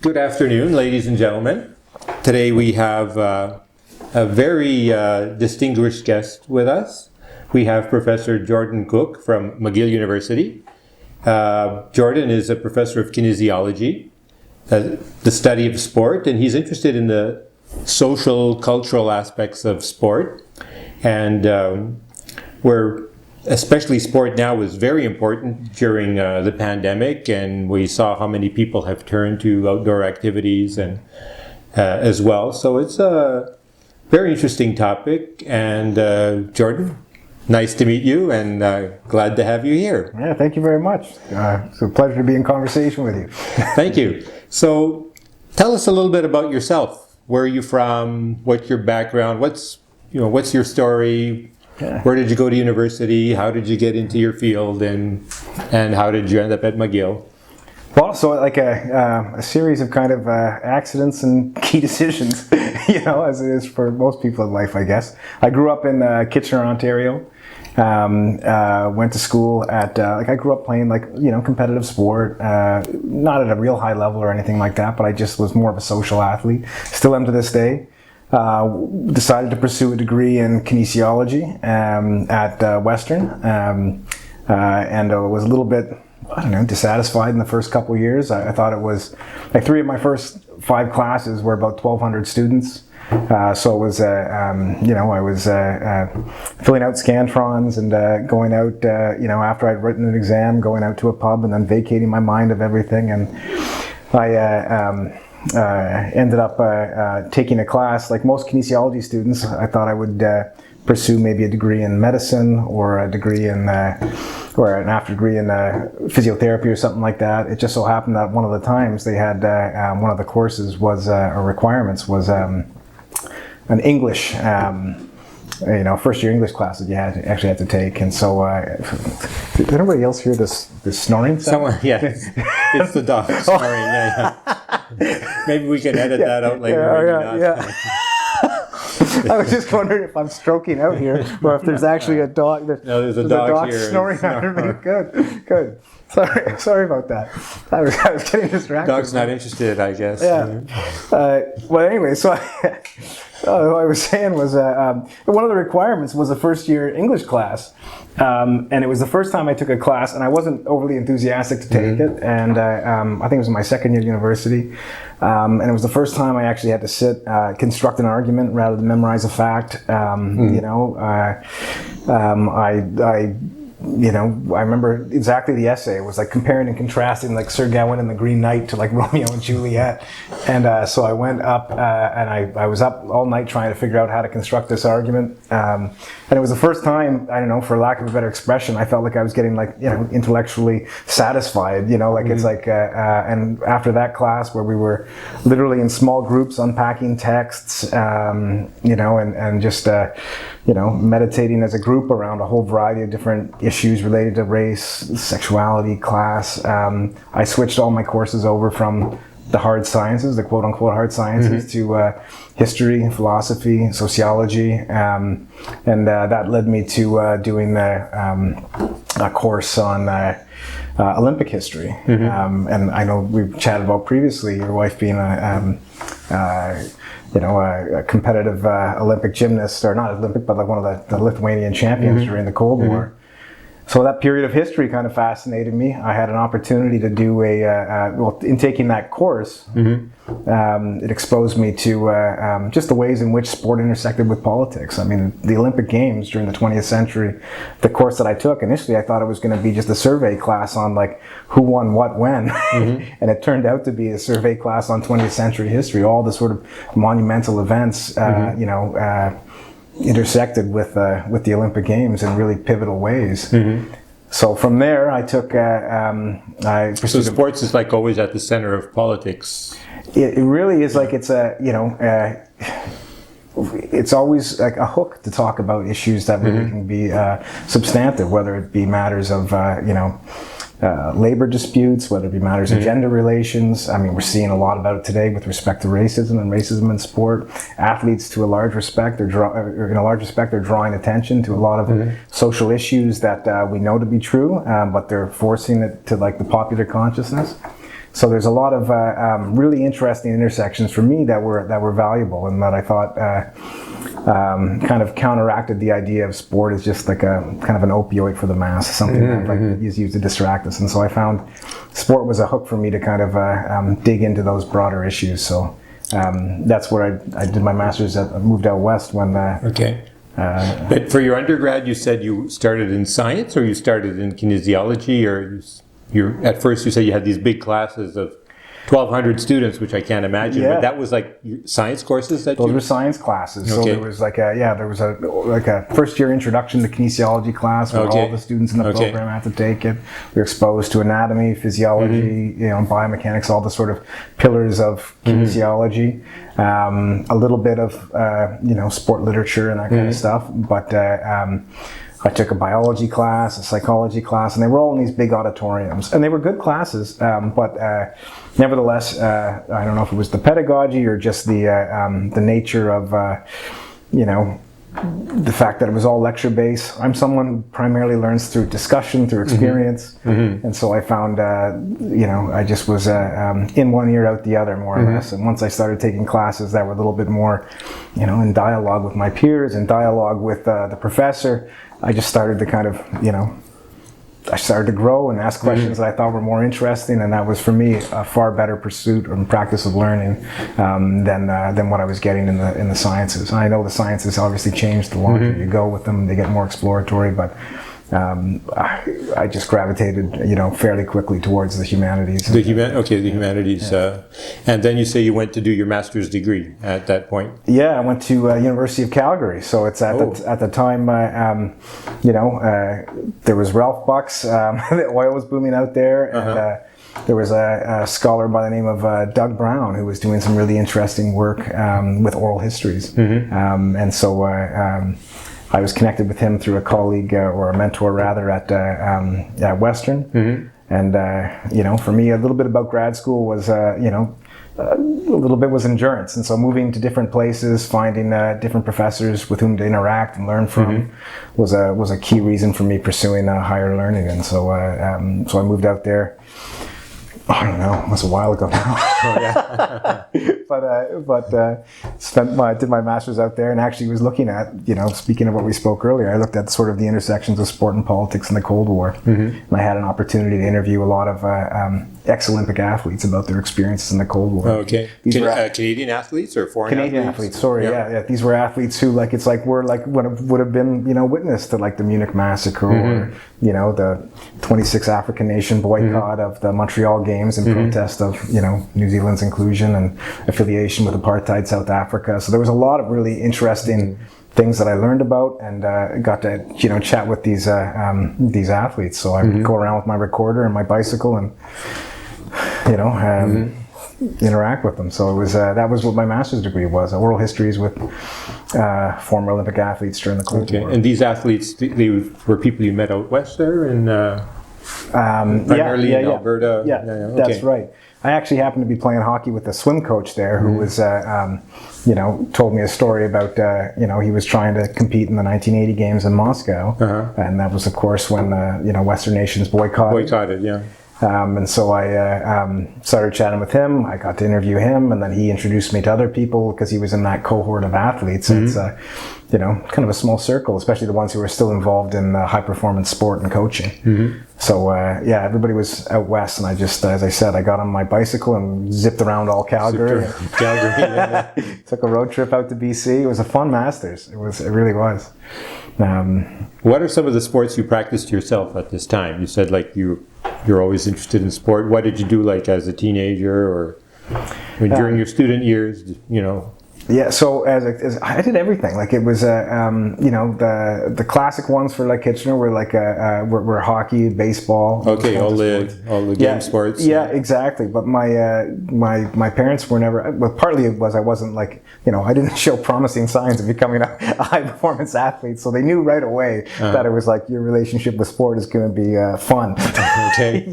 Good afternoon, ladies and gentlemen. Today we have a very distinguished guest with us. We have Professor Jordan Cook from McGill University. Jordan is a professor of kinesiology, the study of sport, and he's interested in the social, cultural aspects of sport. And especially sport now is very important during the pandemic, and we saw how many people have turned to outdoor activities and as well. So it's a very interesting topic. And Jordan, nice to meet you, and glad to have you here. Yeah, thank you very much. It's a pleasure to be in conversation with you. Thank you. So tell us a little bit about yourself. Where are you from? What's your background? What's your story? Yeah. Where did you go to university? How did you get into your field, and how did you end up at McGill? Well, so like a series of kind of accidents and key decisions, as it is for most people in life, I guess. I grew up in Kitchener, Ontario. Went to school at I grew up playing competitive sport, not at a real high level or anything like that, but I just was more of a social athlete. Still am to this day. Decided to pursue a degree in kinesiology at Western, and was a little bit, dissatisfied in the first couple of years. I thought it was, like 3 of my first 5 classes were about 1,200 students. So it was, I was filling out Scantrons and going out, after I'd written an exam, going out to a pub and then vacating my mind of everything. And I ended up taking a class, like most kinesiology students. I thought I would pursue maybe a degree in medicine or a degree in, or an after degree in physiotherapy or something like that. It just so happened that one of the times they had, one of the courses was, or requirements was an English, first year English class that you actually had to take. And so, did anybody else hear this snoring sound? Someone, yeah, it's the dog snoring. Yeah. Maybe we can edit that out later. Yeah. I was just wondering if I'm stroking out here, or if there's actually a dog. There's a dog here snoring under me. Good. Sorry about that. I was getting distracted. Dog's not interested, I guess. Yeah. Well, anyway, so what I was saying was one of the requirements was a first year English class, and it was the first time I took a class, and I wasn't overly enthusiastic to take it, and I think it was in my second year at university, and it was the first time I actually had to sit, construct an argument rather than memorize a fact. I remember exactly the essay. It was like comparing and contrasting like Sir Gawain and the Green Knight to like Romeo and Juliet. And so I went up and I was up all night trying to figure out how to construct this argument. And it was the first time, for lack of a better expression, I felt like I was getting intellectually satisfied, it's like, and after that class where we were literally in small groups unpacking texts, and just, meditating as a group around a whole variety of different issues related to race, sexuality, class. I switched all my courses over from the hard sciences, the quote-unquote hard sciences, to history, philosophy, sociology, and that led me to doing a course on Olympic history. And I know we've chatted about previously your wife being a competitive Olympic gymnast, or not Olympic, but like one of the Lithuanian champions during the Cold War. So that period of history kind of fascinated me. I had an opportunity to do in taking that course, it exposed me to just the ways in which sport intersected with politics. I mean, the Olympic Games during the 20th century, the course that I took, initially I thought it was going to be just a survey class on like who won what when. And it turned out to be a survey class on 20th century history, all the sort of monumental events, intersected with the Olympic Games in really pivotal ways. So from there, I took. So sports is like always at the center of politics. It really is like it's it's always like a hook to talk about issues that really can be substantive, whether it be matters of labor disputes, whether it be matters of gender relations. I mean, we're seeing a lot about it today with respect to racism and racism in sport. Athletes, to a large respect, they're drawing attention to a lot of social issues that we know to be true, but they're forcing it to like the popular consciousness. So there's a lot of really interesting intersections for me that were valuable, and that I thought kind of counteracted the idea of sport as just like a kind of an opioid for the mass, something that like is used to distract us. And so I found sport was a hook for me to kind of dig into those broader issues. So that's where I did my master's. I moved out west when. Okay. But for your undergrad, you said you started in science, or you started in kinesiology, or you at first you said you had these big classes of 1,200 students, which I can't imagine. Yeah. But that was like science courses that Those were science classes. So Okay. there was there was a first year introduction to kinesiology class where Okay. all the students in the Okay. program had to take it. We were exposed to anatomy, physiology, biomechanics, all the sort of pillars of kinesiology. A little bit of sport literature and that kind of stuff. But I took a biology class, a psychology class, and they were all in these big auditoriums. And they were good classes, but nevertheless, I don't know if it was the pedagogy or just the nature of, the fact that it was all lecture-based. I'm someone who primarily learns through discussion, through experience. And so I found, I just was in one ear, out the other, more or less. And once I started taking classes that were a little bit more, in dialogue with my peers, in dialogue with the professor, I just started to kind of, I started to grow and ask questions that I thought were more interesting, and that was for me a far better pursuit and practice of learning than what I was getting in the sciences. And I know the sciences obviously change the longer you go with them; they get more exploratory. But I just gravitated, fairly quickly towards the humanities. The humanities. And then you say you went to do your master's degree at that point. Yeah, I went to University of Calgary. So it's at the time, there was Ralph Bucks. The oil was booming out there, and there was a scholar by the name of Doug Brown who was doing some really interesting work with oral histories. And so I was connected with him through a colleague or a mentor rather at Western. And for me, a little bit about grad school was a little bit was endurance, and so moving to different places, finding different professors with whom to interact and learn from was a key reason for me pursuing higher learning. And so so I moved out there. I don't know, it was a while ago now. but did my master's out there, and actually was looking at, speaking of what we spoke earlier, I looked at sort of the intersections of sport and politics in the Cold War. And I had an opportunity to interview a lot of ex-Olympic athletes about their experiences in the Cold War. Okay. Canadian athletes or foreign Canadian athletes, sorry, yeah. These were athletes who, like, it's like would have been, witness to like the Munich massacre or, the 26 African nation boycott of the Montreal Games in protest of, New Zealand's inclusion and affiliation with apartheid South Africa. So there was a lot of really interesting things that I learned about, and got to, chat with these athletes. So I would go around with my recorder and my bicycle and, interact with them. So it was that was what my master's degree was: oral histories with former Olympic athletes during the Cold War. And these athletes, they were people you met out west there, and primarily in Alberta. Yeah, that's right. I actually happened to be playing hockey with a swim coach there who was, told me a story about, he was trying to compete in the 1980 games in Moscow, and that was, of course, when Western nations boycotted. Yeah. And so I started chatting with him. I got to interview him, and then he introduced me to other people because he was in that cohort of athletes. It's kind of a small circle, especially the ones who were still involved in high performance sport and coaching. So everybody was out west, and I just, as I said, I got on my bicycle and zipped around all Calgary. Took a road trip out to BC. It was a fun masters. It really was. What are some of the sports you practiced yourself at this time? You said like you're always interested in sport. What did you do like as a teenager or during your student years? Yeah, so as I did everything. Like it was, the classic ones for like Kitchener were like were hockey, baseball. Okay, all the game sports. Yeah, exactly. But my parents were never. Well, partly it was I wasn't like I didn't show promising signs of becoming a high performance athlete, so they knew right away that it was like your relationship with sport is going to be fun. Okay.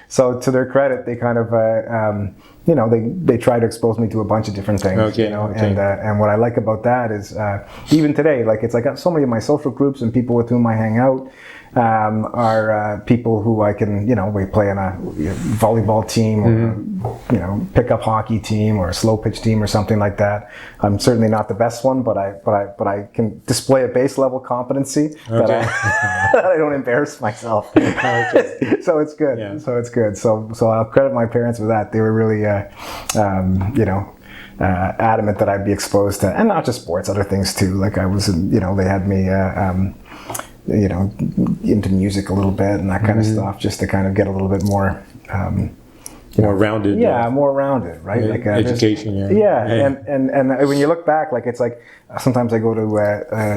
So to their credit, they kind of. They try to expose me to a bunch of different things, and what I like about that is even today, like it's like so many of my social groups and people with whom I hang out, are people who I can, we play on a volleyball team or pickup hockey team or a slow pitch team or something like that. I'm certainly not the best one, but I can display a base level competency that I don't embarrass myself. So it's good. Yeah. So it's good. So I'll credit my parents for that. They were really, adamant that I'd be exposed to, and not just sports, other things too. Like I was, they had me, into music a little bit and that kind of stuff, just to kind of get a little bit more, more rounded. Yeah, more rounded, right? Like education. Yeah. And when you look back, like it's like sometimes I go to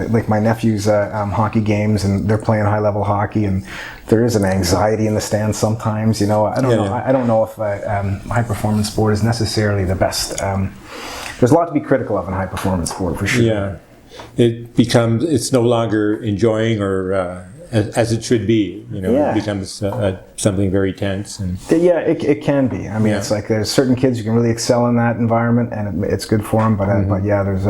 like my nephew's hockey games and they're playing high level hockey, and there is an anxiety in the stands sometimes. I don't know. I don't know if high performance sport is necessarily the best. There's a lot to be critical of in high performance sport for sure. Yeah, it's no longer enjoying or as it should be. It becomes something very tense. And yeah, it can be. I mean, it's like there's certain kids who can really excel in that environment, and it's good for them. But yeah, there's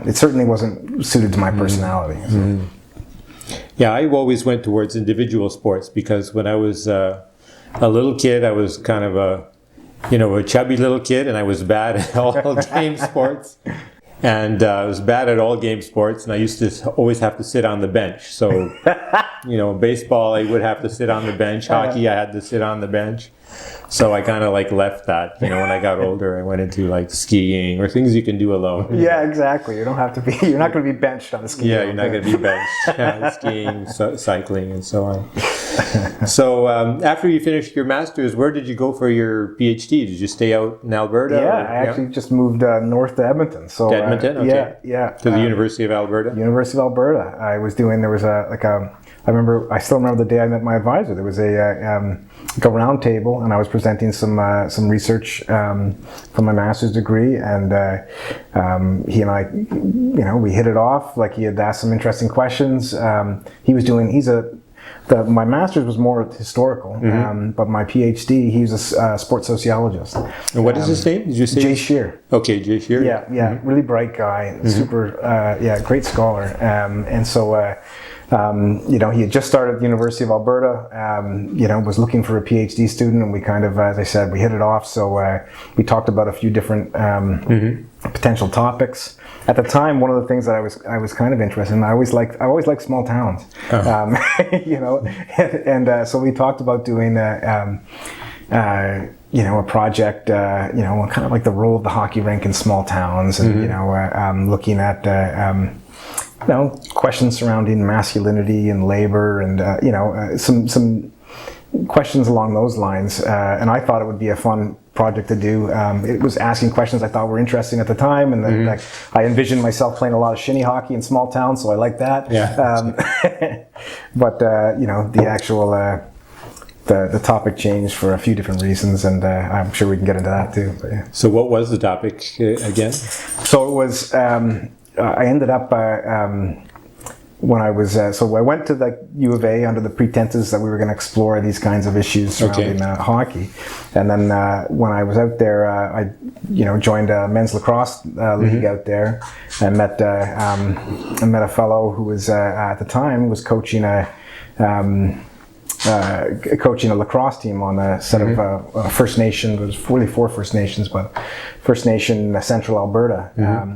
it certainly wasn't suited to my personality. So. Yeah, I always went towards individual sports because when I was a little kid, I was kind of a chubby little kid, and I was bad at all game sports. And I was bad at all game sports, and I used to always have to sit on the bench. So, baseball, I would have to sit on the bench. Hockey, I had to sit on the bench. So I kind of left that. When I got older, I went into skiing or things you can do alone. Yeah, exactly. You don't have to be. You're not going to be benched on the ski. Yeah, you're not going to be benched. Skiing, cycling, and so on. So after you finished your master's, where did you go for your PhD? Did you stay out in Alberta? Yeah, I actually just moved north to Edmonton. So to Edmonton, okay. Yeah. To the University of Alberta. University of Alberta. I was doing. There was I still remember the day I met my advisor. There was a round table, and I was presenting some research from my master's degree, and he and I, we hit it off. Like he had asked some interesting questions. My master's was more historical, but my PhD, he was a sports sociologist. And what is his name? Did you say? Jay Shear. Okay, Jay Shear. Yeah, really bright guy, super, great scholar, and so. He had just started at the University of Alberta, was looking for a PhD student, and we kind of, as I said, we hit it off. So we talked about a few different potential topics. At the time, one of the things that I was kind of interested in, I always liked small towns, so we talked about doing a project, kind of like the role of the hockey rink in small towns, and looking at questions surrounding masculinity and labor, and some questions along those lines. And I thought it would be a fun project to do. It was asking questions I thought were interesting at the time, and then I envisioned myself playing a lot of shinny hockey in small towns, so I liked that. Yeah. But the actual the topic changed for a few different reasons, and I'm sure we can get into that too. But, yeah. So what was the topic again? So it was. I ended up when I was so I went to the U of A under the pretenses that we were going to explore these kinds of issues surrounding hockey, and then when I was out there, I joined a men's lacrosse league out there, and met a fellow who was at the time was coaching a lacrosse team on a set of First Nation. There was really 4 First Nations, but First Nation Central Alberta.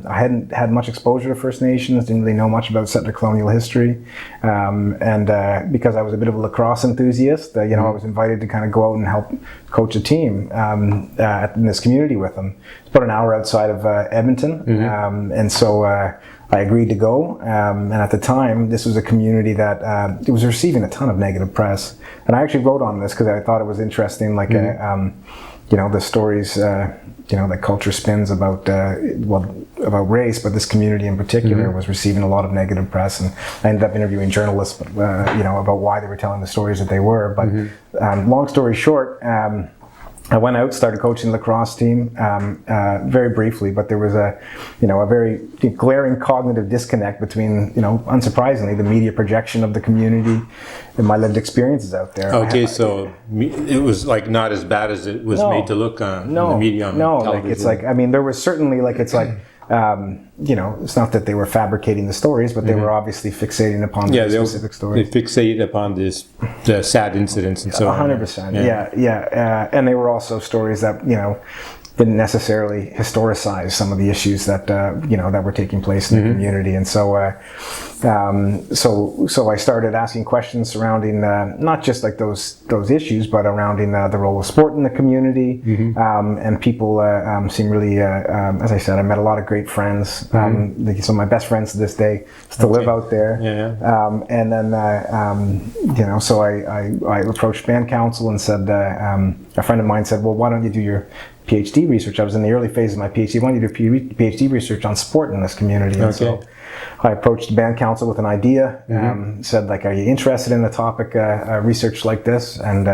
I hadn't had much exposure to First Nations, didn't really know much about settler colonial history, and because I was a bit of a lacrosse enthusiast, I was invited to kind of go out and help coach a team in this community with them. It's about an hour outside of Edmonton, and so I agreed to go, and at the time, this was a community that it was receiving a ton of negative press. And I actually wrote on this because I thought it was interesting, like the stories, that culture spins about race, but this community in particular was receiving a lot of negative press. And I ended up interviewing journalists, about why they were telling the stories that they were. But long story short. I went out, started coaching the lacrosse team very briefly, but there was a very glaring cognitive disconnect between, unsurprisingly, the media projection of the community and my lived experiences out there. Okay, so it was not as bad as it was made to look on the media on television. There was certainly you know, it's not that they were fabricating the stories, but they were obviously fixating upon the specific story. They fixate upon the sad incidents and so on. 100%. Yeah. And they were also stories that, you know, didn't necessarily historicize some of the issues that you know, that were taking place in the community, and so I started asking questions surrounding not just like those issues, but surrounding the role of sport in the community, and people seem really, as I said, I met a lot of great friends. Some of my best friends to this day still live out there. And then you know, so I approached band council and said, a friend of mine said, well, why don't you do your PhD research? I was in the early phase of my PhD. Why don't you do PhD research on sport in this community? And so I approached band council with an idea, said, like, are you interested in a topic, research like this? And,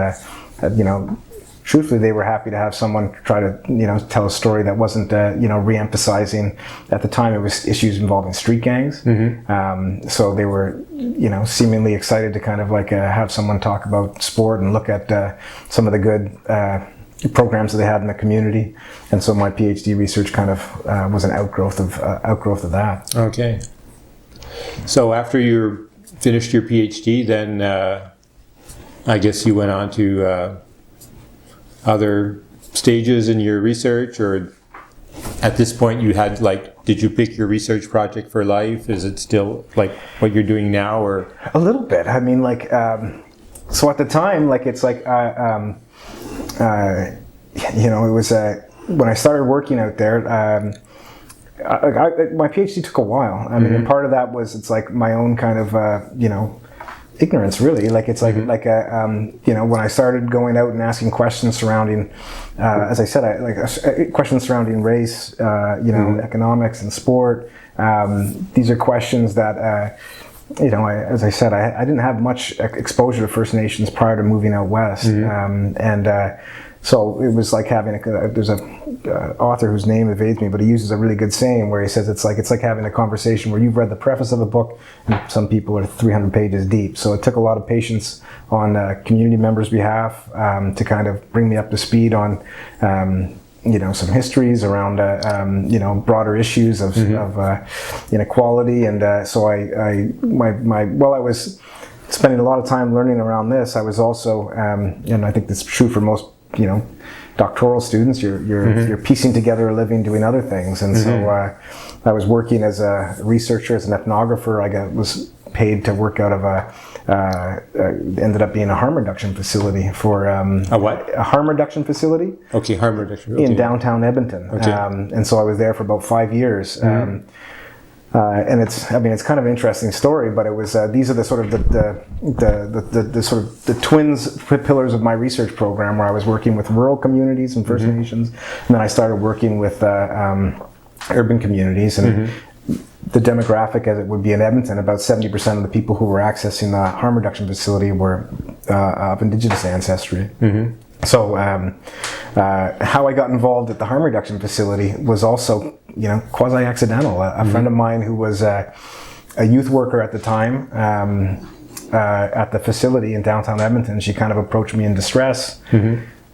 you know, truthfully, they were happy to have someone try to, you know, tell a story that wasn't, you know, re-emphasizing. At the time, it was issues involving street gangs. So they were, you know, seemingly excited to kind of like have someone talk about sport and look at some of the good programs that they had in the community. And so my PhD research kind of was an outgrowth of that. Okay. So after you finished your PhD, then I guess you went on to other stages in your research, or at this point you had, like, did you pick your research project for life? Is it still like what you're doing now, or? A little bit. I mean, like, so at the time, like, it's like, you know, it was when I started working out there, my PhD took a while. I mean, and part of that was, it's like my own kind of, you know, ignorance, really. Like, it's like, you know, when I started going out and asking questions surrounding, as I said, questions surrounding race, you know, economics and sport. These are questions that, you know, as I said, I didn't have much exposure to First Nations prior to moving out west, so it was like having there's a author whose name evades me, but he uses a really good saying where he says it's like having a conversation where you've read the preface of a book and some people are 300 pages deep. So it took a lot of patience on community members' behalf to kind of bring me up to speed on you know, some histories around you know, broader issues of inequality, and so while I was spending a lot of time learning around this, I was also and I think that's true for most, you know, doctoral students, you're piecing together a living doing other things, and so I was working as a researcher, as an ethnographer. I was paid to work out of ended up being a harm reduction facility for a what? A harm reduction facility. Okay, harm reduction. Okay. In downtown Edmonton. Okay. And so I was there for about 5 years. And it's kind of an interesting story, but it was these are the sort of the sort of the twins pillars of my research program, where I was working with rural communities and First Nations, and then I started working with urban communities, and the demographic, as it would be in Edmonton, about 70% of the people who were accessing the harm reduction facility were of Indigenous ancestry. So how I got involved at the harm reduction facility was also, you know, quasi-accidental. A friend of mine who was a youth worker at the time at the facility in downtown Edmonton, she kind of approached me in distress,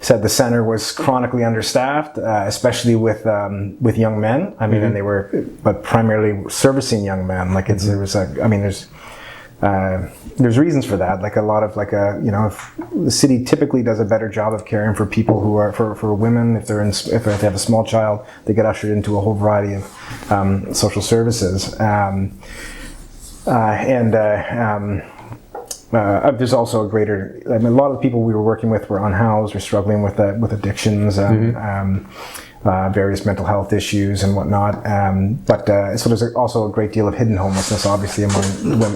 said the center was chronically understaffed, especially with young men. I mean, and they were, but primarily servicing young men. Like there's reasons for that. Like a lot of you know, if the city typically does a better job of caring for people who are for women. If they have a small child, they get ushered into a whole variety of social services. There's also a greater. I mean, a lot of the people we were working with were unhoused or struggling with addictions. Various mental health issues and whatnot, but so there's also a great deal of hidden homelessness, obviously, among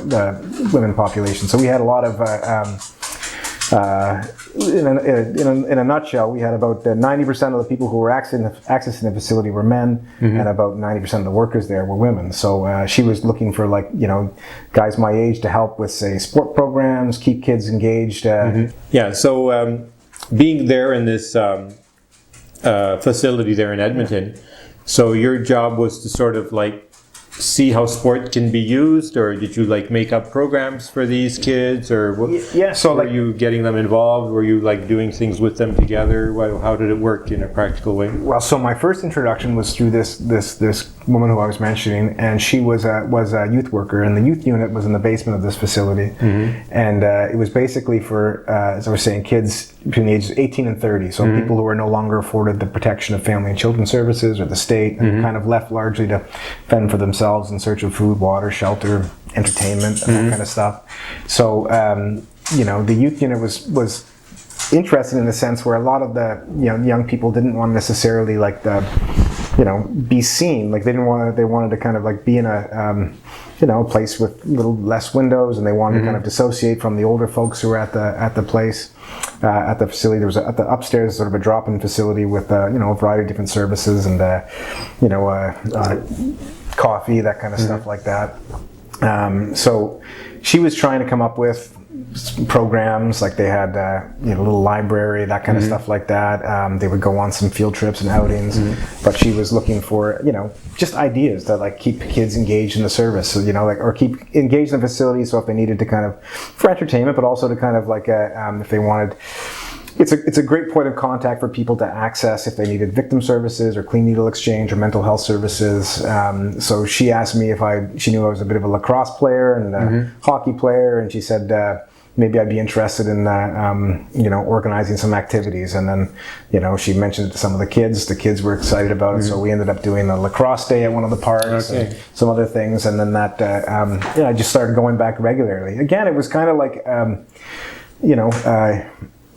the women population. So we had a lot of, in a nutshell, we had about 90% of the people who were accessing the facility were men, and about 90% of the workers there were women. So she was looking for, like, you know, guys my age to help with, say, sport programs, keep kids engaged. Yeah. So being there in this facility there in Edmonton, so your job was to sort of like see how sport can be used, or did you like make up programs for these kids, or what? Yeah, so were you getting them involved? Were you like doing things with them together? How did it work in a practical way? Well, so my first introduction was through this woman who I was mentioning, and she was a youth worker, and the youth unit was in the basement of this facility, and it was basically for, as I was saying, kids between the ages of 18 and 30, so people who are no longer afforded the protection of Family and Children Services or the state, and kind of left largely to fend for themselves in search of food, water, shelter, entertainment, and that kind of stuff. So, the youth unit was interesting in the sense where a lot of the young people didn't want to necessarily like be seen, like they wanted to kind of like be in a a place with little less windows, and they wanted to kind of dissociate from the older folks who were at the place, at the facility. There was at the upstairs sort of a drop-in facility with a variety of different services and coffee, that kind of stuff like that. So she was trying to come up with programs, like they had a little library, that kind of stuff like that. They would go on some field trips and outings, but she was looking for just ideas to like keep kids engaged in the service, so, or keep engaged in the facility. So if they needed to kind of for entertainment, but also to kind of like if they wanted. It's a great point of contact for people to access if they needed victim services or clean needle exchange or mental health services. So she asked me if she knew I was a bit of a lacrosse player and a hockey player, and she said maybe I'd be interested in organizing some activities. And then she mentioned it to some of the kids. The kids were excited about it, so we ended up doing a lacrosse day at one of the parks and some other things. And then that I just started going back regularly. Again, it was kind of like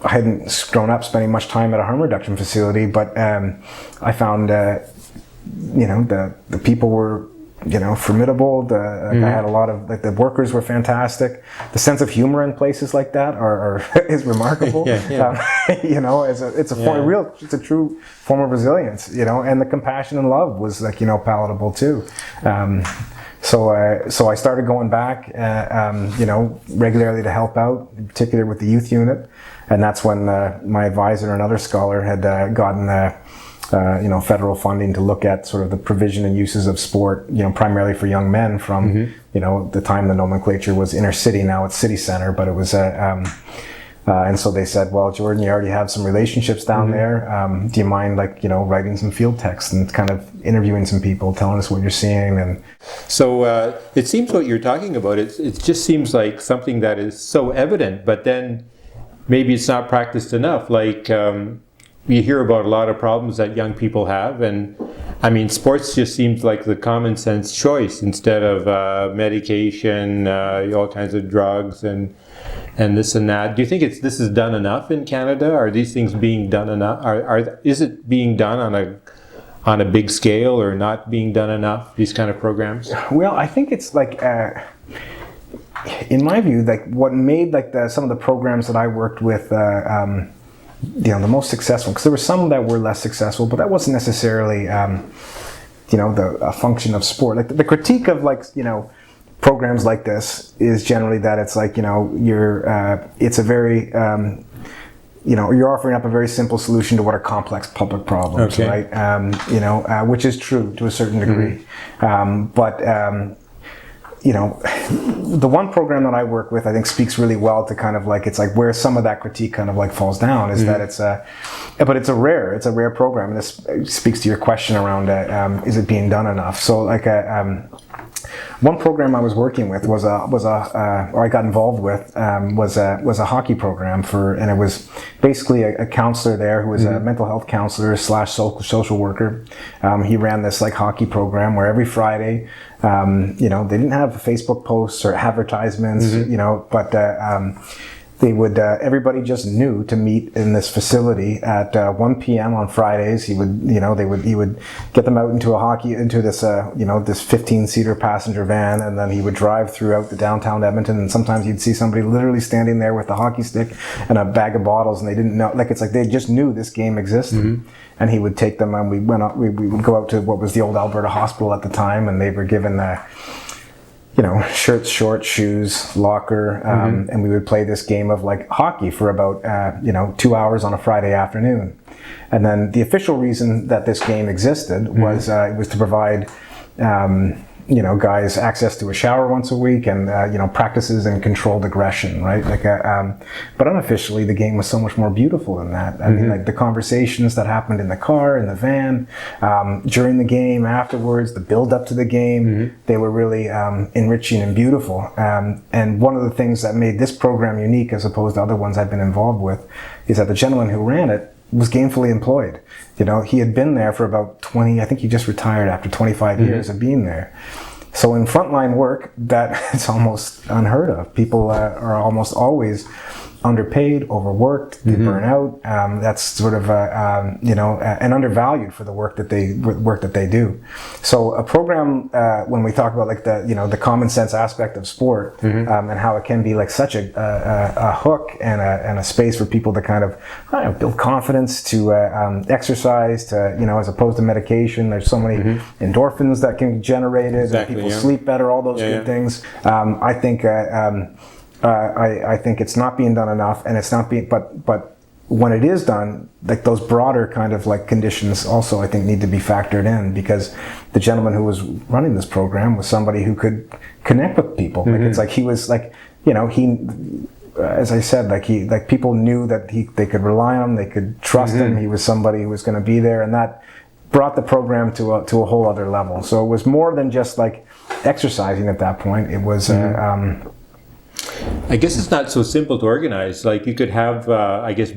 I hadn't grown up spending much time at a harm reduction facility, but I found the people were formidable. I had a lot of the workers were fantastic. The sense of humor in places like that is remarkable. It's a true form of resilience. And the compassion and love was palatable too. So I started going back, regularly to help out, in particular with the youth unit, and that's when my advisor and another scholar had gotten federal funding to look at sort of the provision and uses of sport, primarily for young men from the time the nomenclature was inner city. Now it's city center, but it was and so they said, well, Jordan, you already have some relationships down there. Do you mind writing some field text and kind of interviewing some people, telling us what you're seeing? And so it seems what you're talking about, it just seems like something that is so evident, but then maybe it's not practiced enough. Like you hear about a lot of problems that young people have, and I mean, sports just seems like the common sense choice instead of medication, all kinds of drugs and this and that. Do you think this is done enough in Canada? Are these things being done enough? Is it being done on a big scale, or not being done enough, these kind of programs? Well, I think it's like, in my view, like what made some of the programs that I worked with, the most successful, because there were some that were less successful, but that wasn't necessarily, a function of sport. Like the critique of programs like this is generally that it's like, it's a very, you're offering up a very simple solution to what are complex public problems, right? Which is true to a certain degree. The one program that I work with, I think speaks really well to kind of like, it's like where some of that critique kind of like falls down is that it's a rare program. And this speaks to your question around, is it being done enough? So like, one program I was working with or I got involved with, was a hockey program and it was basically a counselor there who was a mental health counselor / social worker. He ran this like hockey program where every Friday, they didn't have Facebook posts or advertisements, but they would, everybody just knew to meet in this facility at 1 p.m. on Fridays. He would get them out into this, this 15-seater passenger van, and then he would drive throughout the downtown Edmonton, and sometimes you'd see somebody literally standing there with a hockey stick and a bag of bottles, and they didn't know, like, it's like they just knew this game existed. And he would take them, and we would go out to what was the old Alberta Hospital at the time, and they were given shirts, shorts, shoes, locker, and we would play this game of like hockey for about 2 hours on a Friday afternoon. And then the official reason that this game existed was it was to provide guys access to a shower once a week and practices in controlled aggression, right? But unofficially, the game was so much more beautiful than that. I mean, like the conversations that happened in the car, in the van, during the game, afterwards, the build up to the game, they were really enriching and beautiful. And one of the things that made this program unique as opposed to other ones I've been involved with is that the gentleman who ran it was gainfully employed. He had been there for about 20, I think he just retired after 25 years of being there. So in frontline work, that it's almost unheard of. People are almost always underpaid, overworked, they burn out. That's sort of and undervalued for the work that they do. So a program, when we talk about like the common sense aspect of sport and how it can be like such a hook and a space for people to kind of build confidence, to exercise, to as opposed to medication. There's so many endorphins that can be generated. Exactly, and people sleep better. All those good things. I think. I think it's not being done enough, and it's not being. But when it is done, like those broader kind of like conditions also I think need to be factored in, because the gentleman who was running this program was somebody who could connect with people. Like it's like he was like he. As I said, like people knew that they could rely on him, they could trust him. He was somebody who was going to be there, and that brought the program to a whole other level. So it was more than just like exercising at that point. It was. I guess it's not so simple to organize. Like you could have,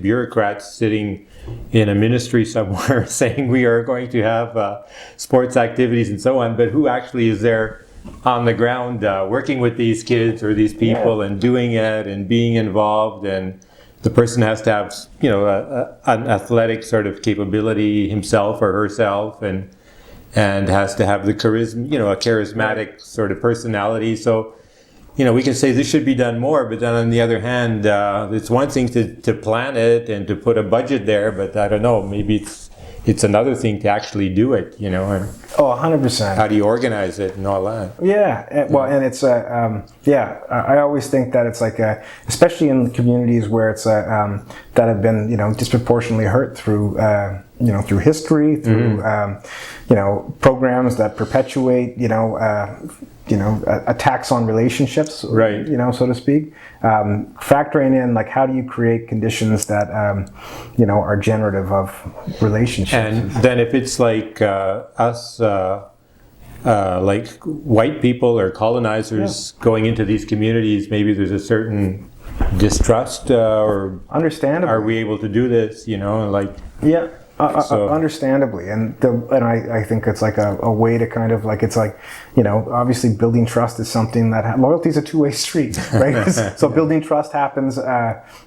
bureaucrats sitting in a ministry somewhere saying we are going to have sports activities and so on, but who actually is there on the ground working with these kids or these people and doing it and being involved? And the person has to have, an athletic sort of capability himself or herself, and has to have the charisma, a charismatic sort of personality. So. We can say this should be done more, but then on the other hand, it's one thing to plan it and to put a budget there, but I don't know, maybe it's another thing to actually do it, and 100%. how do you organize it and all that? Yeah, and it's I always think that it's like especially in communities where it's that have been disproportionately hurt through through history, through programs that perpetuate attacks on relationships, right? So to speak. Factoring in like how do you create conditions that are generative of relationships. And then if it's like us, like white people or colonizers going into these communities, maybe there's a certain distrust, or understandably, are we able to do this? Understandably, and I think it's like a way to kind of like, it's like, obviously building trust is something that loyalty is a two-way street, right? So building trust happens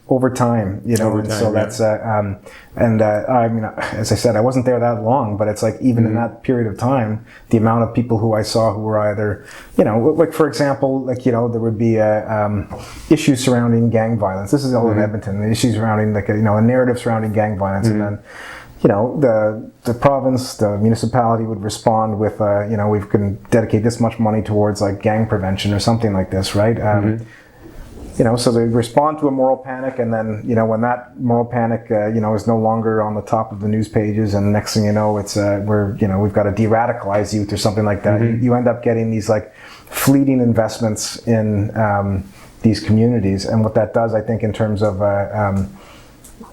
over time, so that's I mean, as I said, I wasn't there that long, but it's like even in that period of time, the amount of people who I saw who were either, like for example, like there would be issues surrounding gang violence. This is all in Edmonton. The issues surrounding like a narrative surrounding gang violence, and then. The province, the municipality would respond with, we can dedicate this much money towards like gang prevention or something like this, right? So they respond to a moral panic, and then, when that moral panic, is no longer on the top of the news pages, and next thing you know, it's we've got to de-radicalize youth or something like that. You end up getting these like fleeting investments in these communities, and what that does, I think, in terms of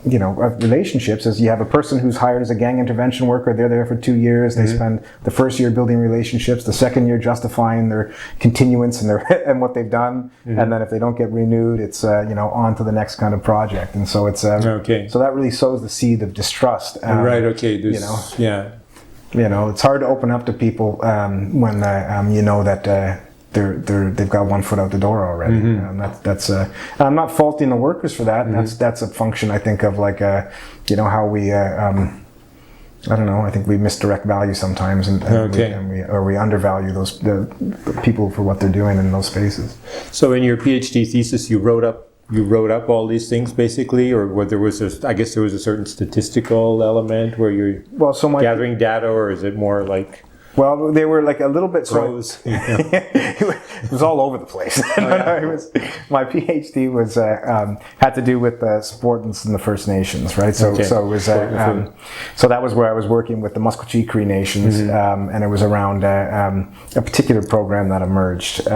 relationships, is you have a person who's hired as a gang intervention worker. They're there for 2 years. They spend the first year building relationships, the second year justifying their continuance and and what they've done. And then if they don't get renewed, it's on to the next kind of project. And so it's so that really sows the seed of distrust. Right. Okay. It's hard to open up to people when that. They've got one foot out the door already. That's I'm not faulting the workers for that. That's a function, I think, of like how we I don't know. I think we misdirect value sometimes, and we undervalue the people for what they're doing in those spaces. So in your PhD thesis, you wrote up all these things basically, or there was a certain statistical element where you're gathering data, or is it more like Well, they were like a little bit Prose. it was all over the place. My PhD was had to do with sports in the First Nations, right? So Okay. so it was so that was where I was working with the Musqueam Cree Nations, and it was around a particular program that emerged,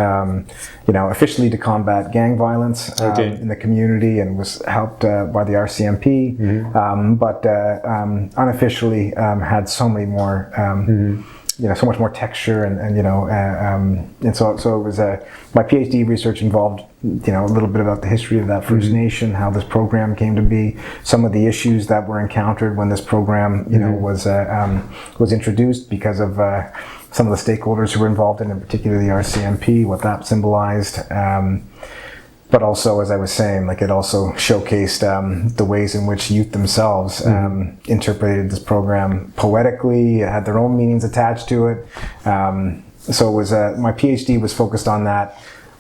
officially to combat gang violence in the community, and was helped by the RCMP, but unofficially had so many more. So much more texture, and so it was my PhD research involved a little bit about the history of that First Nation, how this program came to be, some of the issues that were encountered when this program was introduced because of some of the stakeholders who were involved in particular the RCMP, what that symbolized. But also, as I was saying, like it also showcased the ways in which youth themselves interpreted this program poetically, had their own meanings attached to it. So it was my PhD was focused on that.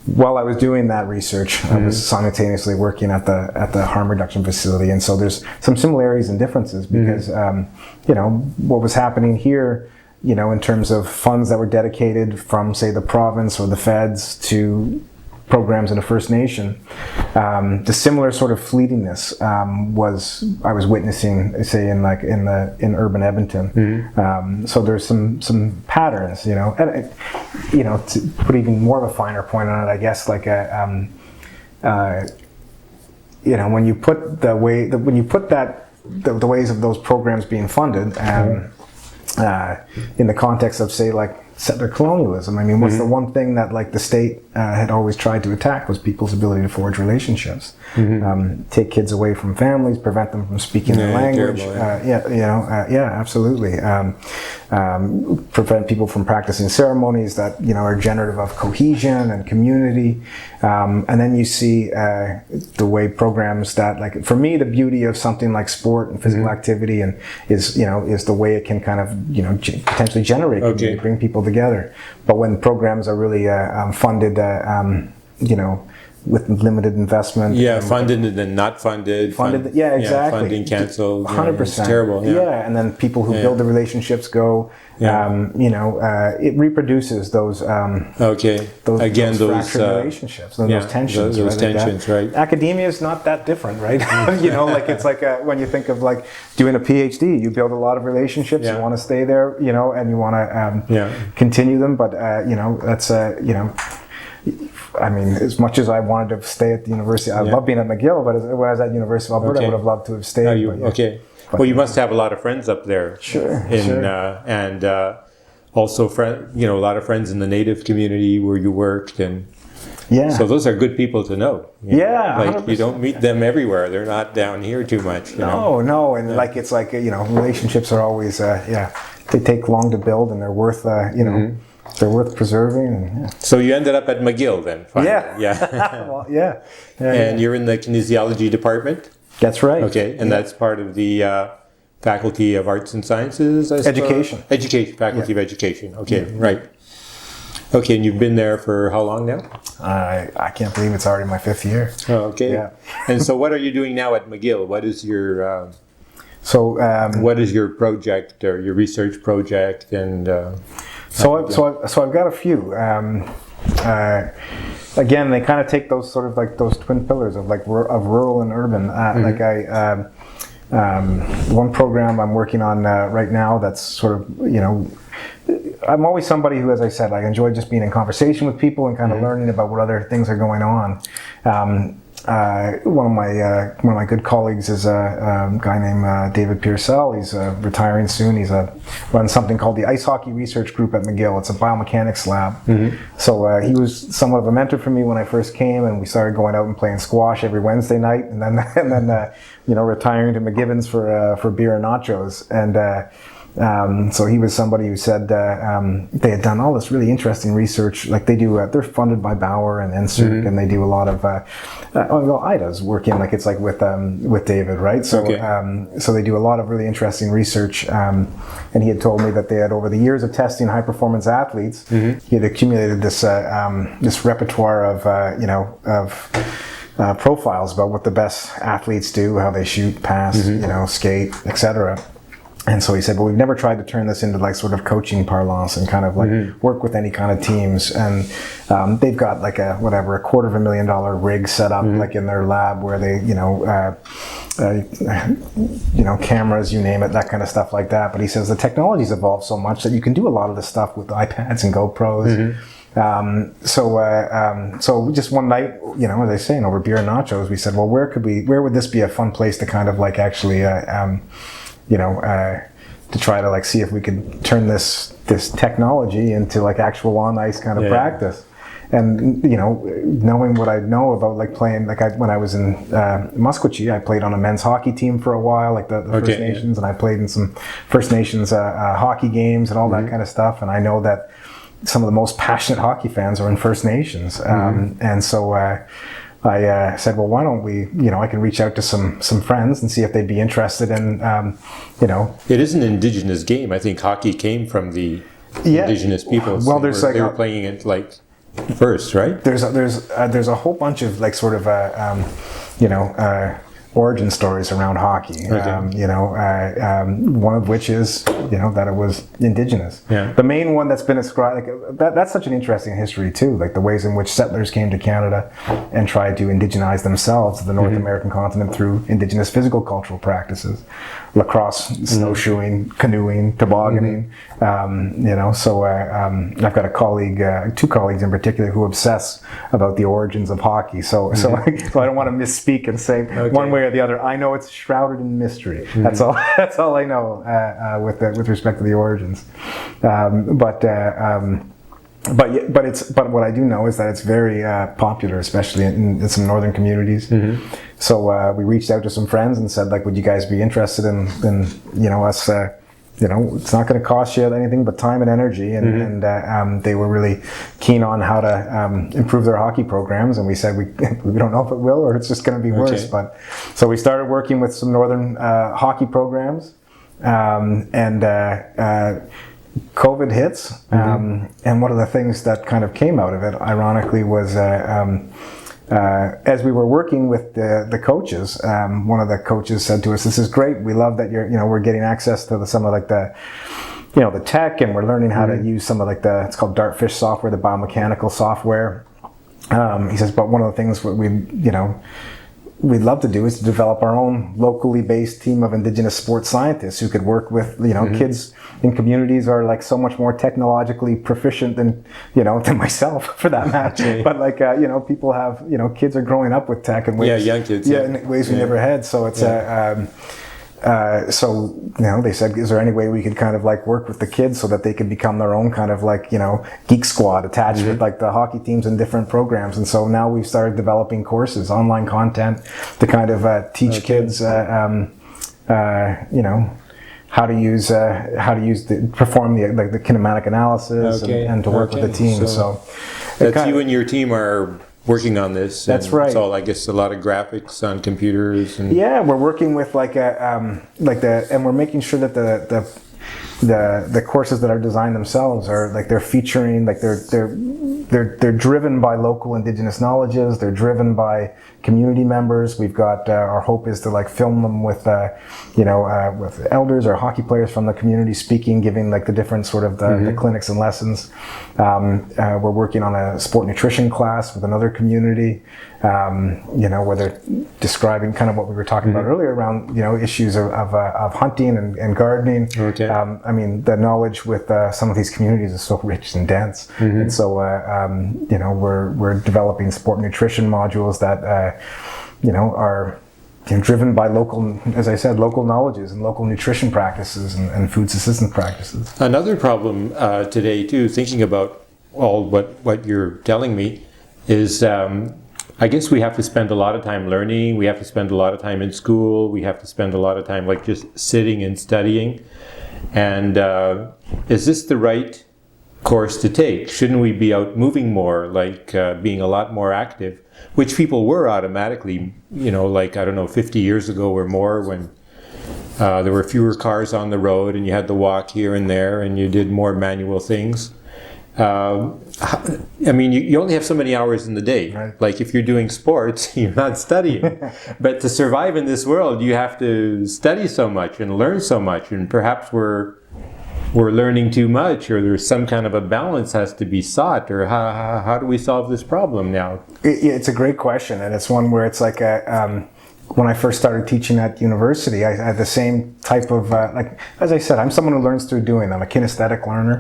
While I was doing that research, I was simultaneously working at the harm reduction facility, and so there's some similarities and differences because what was happening here. In terms of funds that were dedicated from, say, the province or the feds to programs in a First Nation, the similar sort of fleetingness I was witnessing, say, in urban Edmonton. So there's some patterns, and to put even more of a finer point on it, I guess, like when you put the ways of those programs being funded in the context of, say, like settler colonialism. I mean, what's the one thing that like the state had always tried to attack was people's ability to forge relationships, take kids away from families, prevent them from speaking their language. Terrible, absolutely. Prevent people from practicing ceremonies that are generative of cohesion and community. And then you see the way programs that, like, for me, the beauty of something like sport and physical activity and is the way it can kind of potentially generate community, bring people together. But when programs are really funded, with limited investment. Yeah, funded and then not funded. Funded, exactly. Yeah, funding canceled. 100%. It's terrible. Yeah, and then people who build the relationships go. It reproduces those. Those fractured relationships, those tensions. Those tensions, right? Academia is not that different, right? It's like when you think of like doing a PhD, you build a lot of relationships. You want to stay there, and you want to continue them. But that's I mean, as much as I wanted to stay at the university, I love being at McGill, but when I was at University of Alberta, I would have loved to have stayed. Well, you must have a lot of friends up there. Sure. And also, a lot of friends in the Native community where you worked, and so those are good people to know. Like 100%. You don't meet them everywhere; they're not down here too much. No, and it's like relationships are always they take long to build, and they're worth they're worth preserving. So you ended up at McGill then? Finally. Well, and you're in the kinesiology department? That's right. Okay, and that's part of the Faculty of Arts and Sciences? Education. Faculty of Education. Okay, right. Okay, and you've been there for how long now? I can't believe it's already my 5th year. Oh, okay. Yeah. And so what are you doing now at McGill? What is your... what is your project or your research project? And So I've got a few. Again, they kind of take those sort of like those twin pillars of like of rural and urban. One program I'm working on right now that's sort of I'm always somebody who, as I said, I enjoy just being in conversation with people and kind of learning about what other things are going on. One of my good colleagues is a guy named David Pearsall. He's retiring soon. He's runs something called the Ice Hockey Research Group at McGill. It's a biomechanics lab. So he was somewhat of a mentor for me when I first came, and we started going out and playing squash every Wednesday night, and then retiring to McGibbon's for beer and nachos. And so he was somebody who said they had done all this really interesting research. Like they do, they're funded by Bauer and NSERC, and they do a lot of. Ida's working with David, right? So so they do a lot of really interesting research. And he had told me that they had, over the years of testing high performance athletes, he had accumulated this this repertoire of profiles about what the best athletes do, how they shoot, pass, skate, etc. And so he said, well, we've never tried to turn this into like sort of coaching parlance and kind of like work with any kind of teams. And they've got like a $250,000 rig set up like in their lab where they, cameras, you name it, that kind of stuff like that. But he says the technology's evolved so much that you can do a lot of this stuff with iPads and GoPros. So just one night, as I say, over beer and nachos, we said, well, where would this be a fun place to kind of like actually, to try to like see if we could turn this technology into like actual on ice kind of practice. And knowing what I know about like playing, like when I was in Musquatchie, I played on a men's hockey team for a while, like the First Nations, and I played in some First Nations hockey games and all that kind of stuff. And I know that some of the most passionate hockey fans are in First Nations, and so I said, well, why don't we? I can reach out to some friends and see if they'd be interested in, It is an Indigenous game. I think hockey came from the Indigenous peoples. Well, they were playing it like first, right? There's a whole bunch of like sort of origin stories around hockey. One of which is that it was Indigenous. Yeah. The main one that's been ascribed, like that's such an interesting history too. Like the ways in which settlers came to Canada and tried to indigenize themselves to the North American continent through Indigenous physical cultural practices, lacrosse, snowshoeing, canoeing, tobogganing. So I've got a colleague, two colleagues in particular, who obsess about the origins of hockey. So I don't want to misspeak and say one way or the other. I know it's shrouded in mystery. That's all. That's all I know with respect to the origins. But what I do know is that it's very popular, especially in some northern communities. So we reached out to some friends and said, like, would you guys be interested in us? It's not going to cost you anything but time and energy, and they were really keen on how to improve their hockey programs. And we said we don't know if it will or it's just going to be worse. But so we started working with some northern hockey programs, and COVID hits, and one of the things that kind of came out of it, ironically, was as we were working with the coaches, one of the coaches said to us, "This is great. We love that we're getting access to some of like the tech, and we're learning how to use some of like it's called Dartfish software, the biomechanical software." He says, "But one of the things we'd love to do is to develop our own locally based team of Indigenous sports scientists who could work with kids in communities are like so much more technologically proficient than myself for that matter. But like people have kids are growing up with tech and ways, young kids in ways we never had. So it's they said, is there any way we could kind of like work with the kids so that they could become their own kind of like geek squad attached with like the hockey teams and different programs. And so now we've started developing courses, online content to kind of teach kids how to perform the kinematic analysis and to work with the team. So that's you and your team are working on this. That's right. So I guess a lot of graphics on computers. And we're working with and we're making sure that the courses that are designed themselves are like they're featuring like they're driven by local Indigenous knowledges. They're driven by community members. We've got our hope is to like film them with with elders or hockey players from the community speaking, giving like the different sort of the clinics and lessons. We're working on a sport nutrition class with another community, where they're describing kind of what we were talking about earlier around issues of hunting and gardening. I mean, the knowledge with some of these communities is so rich and dense, and so we're developing sport nutrition modules that are driven by local, as I said, local knowledges and local nutrition practices and food assistance practices. Another problem today too, thinking about all what you're telling me, is I guess we have to spend a lot of time learning. We have to spend a lot of time in school. We have to spend a lot of time like just sitting and studying. And is this the right course to take? Shouldn't we be out moving more, like being a lot more active, which people were automatically, 50 years ago or more, when there were fewer cars on the road and you had to walk here and there and you did more manual things. I mean, you only have so many hours in the day. Right. Like if you're doing sports, you're not studying. But to survive in this world, you have to study so much and learn so much. And perhaps we're learning too much, or there's some kind of a balance has to be sought, or how do we solve this problem now? It's a great question, and it's one where it's like when I first started teaching at university, I had the same type of, like, as I said, I'm someone who learns through doing. I'm a kinesthetic learner.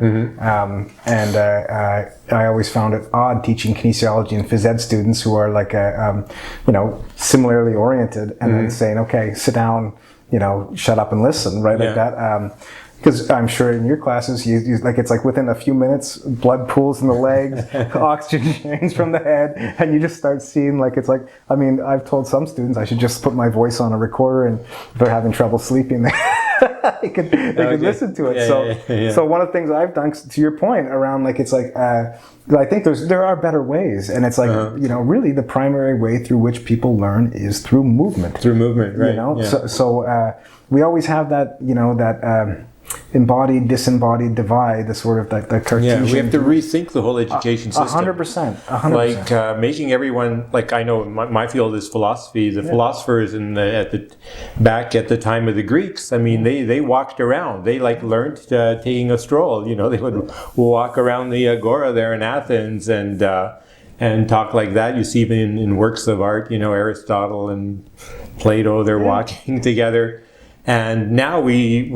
And I always found it odd teaching kinesiology and phys ed students who are like, similarly oriented, and then saying, okay, sit down, shut up and listen, right? Like that. Because I'm sure in your classes, you like it's like within a few minutes, blood pools in the legs, oxygen drains from the head, and you just start seeing like it's like. I mean, I've told some students I should just put my voice on a recorder, and if they're having trouble sleeping, they could listen to it. So one of the things I've done, to your point, around like it's like. I think there are better ways, and it's like really the primary way through which people learn is through movement. Through movement, right? So we always have that that. Embodied, disembodied divide, the sort of the Cartesian. Yeah, we have to rethink the whole education system. 100%. Like making everyone, like I know my field is philosophy. The philosophers back at the time of the Greeks, I mean, they walked around. They like learned taking a stroll. They would walk around the agora there in Athens and talk like that. You see even in works of art, Aristotle and Plato, they're walking together. And now we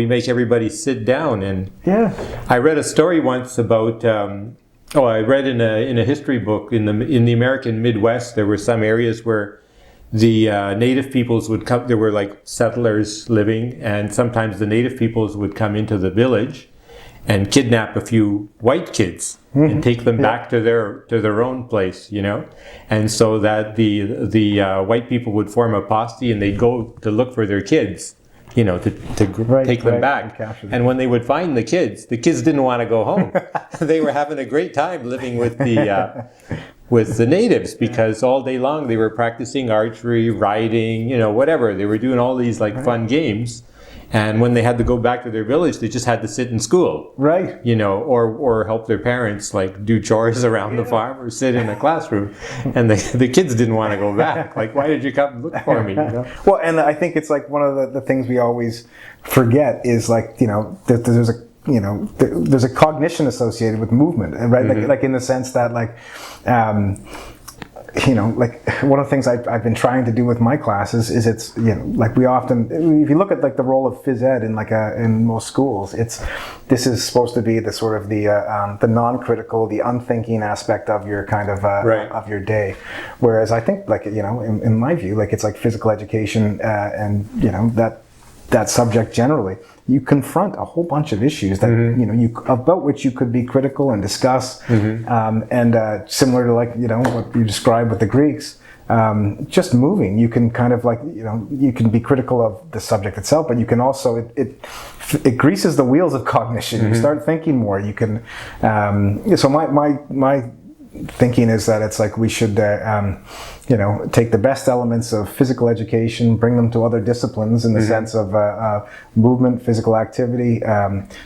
make everybody sit down. And I read a story once about. I read in a history book in the American Midwest, there were some areas where the native peoples would come. There were like settlers living, and sometimes the native peoples would come into the village and kidnap a few white kids and take them back to their own place, and so that the white people would form a posse and they'd go to look for their kids, to take them back. And when they would find the kids didn't want to go home. They were having a great time living with the natives, because all day long they were practicing archery, riding, whatever. They were doing all these fun games. And when they had to go back to their village, they just had to sit in school, right? Or help their parents like do chores around the farm or sit in a classroom. And the kids didn't want to go back. Like, why did you come look for me? Well, and I think it's like one of the things we always forget is like that there's a cognition associated with movement, right? Like in the sense that like. Like one of the things I've been trying to do with my classes is it's like we often, if you look at like the role of phys ed in in most schools, this is supposed to be the sort of the non-critical, the unthinking aspect of your kind of of your day, whereas I think like in my view, like it's like physical education and that subject generally, you confront a whole bunch of issues that about which you could be critical and discuss, and similar to like what you described with the Greeks, just moving. You can kind of like you can be critical of the subject itself, but you can also it greases the wheels of cognition. You start thinking more. You can so my thinking is that it's like we should take the best elements of physical education, bring them to other disciplines in the sense of movement, physical activity,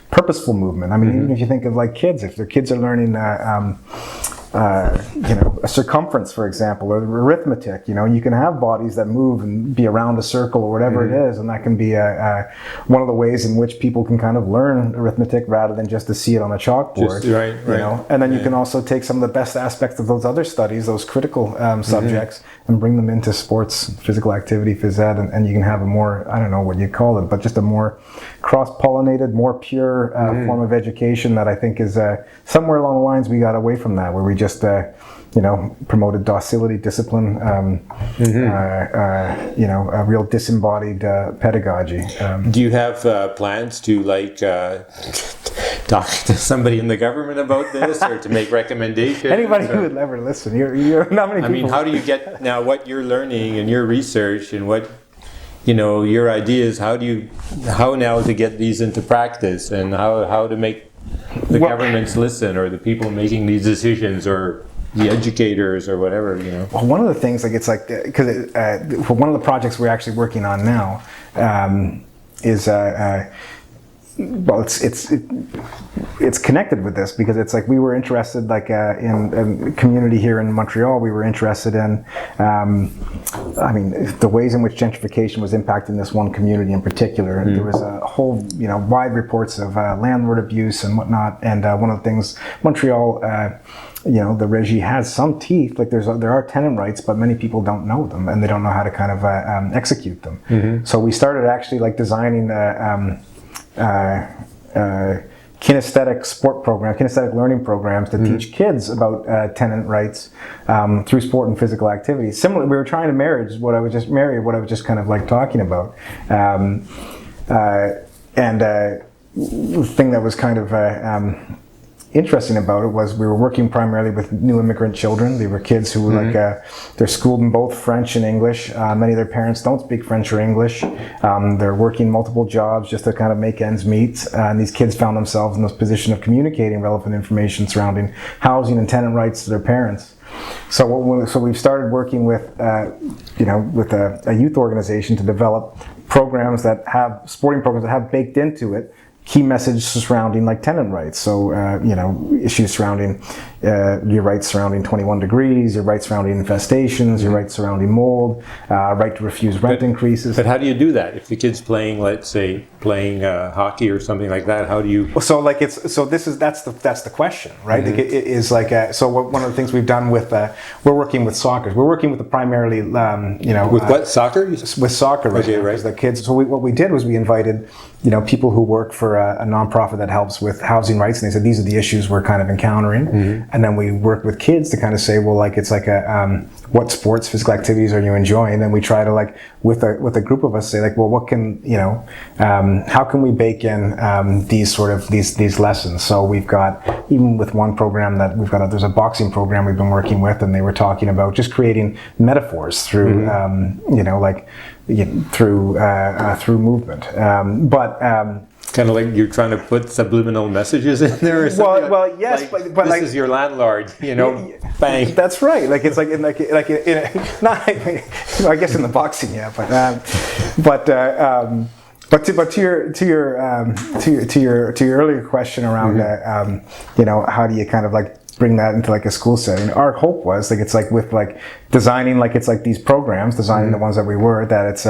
purposeful movement. I mean, even if you think of like kids, if their kids are learning a circumference, for example, or arithmetic, you can have bodies that move and be around a circle or whatever it is, and that can be one of the ways in which people can kind of learn arithmetic rather than just to see it on a chalkboard. Right. And then you can also take some of the best aspects of those other studies, those critical subjects, and bring them into sports, physical activity, phys ed, and you can have a more, I don't know what you call it, but just a more cross-pollinated, more pure form of education that I think is somewhere along the lines we got away from that, where we just promoted docility, discipline, a real disembodied pedagogy. Do you have plans to like talk to somebody in the government about this, or to make recommendations? Anybody who would ever listen. You're not many people. I mean, how do you get now what you're learning and your research and what your ideas? How now to get these into practice, and how to make the governments listen, or the people making these decisions, or the educators, or whatever, Well, one of the things, like, it's like, because for one of the projects we're actually working on now is well, it's connected with this because it's like we were interested, like in a community here in Montreal. We were interested in, I mean, the ways in which gentrification was impacting this one community in particular. There was a whole, wide reports of landlord abuse and whatnot. And one of the things, Montreal, the Régie has some teeth. Like there are tenant rights, but many people don't know them and they don't know how to kind of execute them. So we started actually like designing kinesthetic learning programs to teach kids about tenant rights through sport and physical activity. Similarly, we were trying to marry what I was just kind of like talking about. And the thing that was kind of interesting about it was we were working primarily with new immigrant children. They were kids who were like, they're schooled in both French and English. Many of their parents don't speak French or English. They're working multiple jobs just to kind of make ends meet. And these kids found themselves in this position of communicating relevant information surrounding housing and tenant rights to their parents. So we've started working with, with a youth organization to develop sporting programs that have baked into it key messages surrounding like tenant rights. So, issues surrounding your rights surrounding 21 degrees, your rights surrounding infestations, your rights surrounding mold, right to refuse rent increases. But how do you do that? If the kid's playing, let's say, hockey or something like that, how do you? That's the question, right? Like it is like one of the things we've done with we're working with soccer. We're working with the primarily with what, soccer? With soccer, right? Okay, right. The kids. So what we did was we invited people who work for a nonprofit that helps with housing rights, and they said these are the issues we're kind of encountering. And then we work with kids to kind of say, well, like it's like what sports, physical activities are you enjoying? And we try to like with a group of us say like, well, what can how can we bake in these lessons? So we've got, even with one program that we've got, there's a boxing program we've been working with, and they were talking about just creating metaphors through through movement, kind of like you're trying to put subliminal messages in there or something? Well, yes, like, but this like, is your landlord, bang. That's right. Like it's like not. I guess in the boxing, yeah, but to your earlier question around how do you kind of like bring that into like a school setting? Our hope was like it's like with like designing like it's like these programs, designing the ones that we were, that it's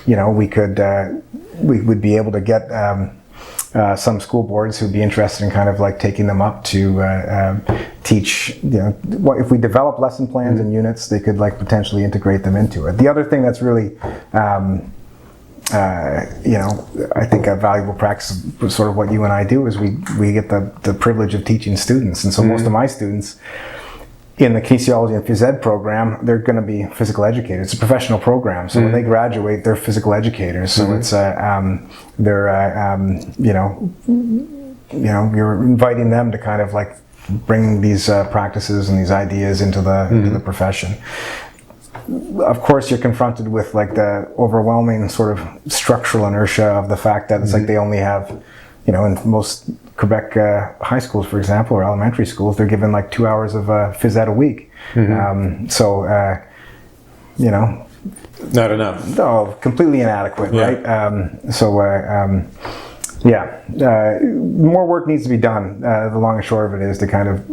we could we would be able to get some school boards who'd be interested in kind of like taking them up to teach, if we develop lesson plans and units, they could like potentially integrate them into it. The other thing that's really I think a valuable practice, sort of what you and I do, is we get the privilege of teaching students. And so most of my students in the kinesiology and phys ed program, they're going to be physical educators. It's a professional program. So when they graduate, they're physical educators. So it's, you're inviting them to kind of like bring these practices and these ideas into the profession. Of course, you're confronted with like the overwhelming sort of structural inertia of the fact that it's like they only have, in most Quebec high schools, for example, or elementary schools, they're given like 2 hours of phys ed a week. Not enough. No, completely inadequate, right? More work needs to be done. The long and short of it is to kind of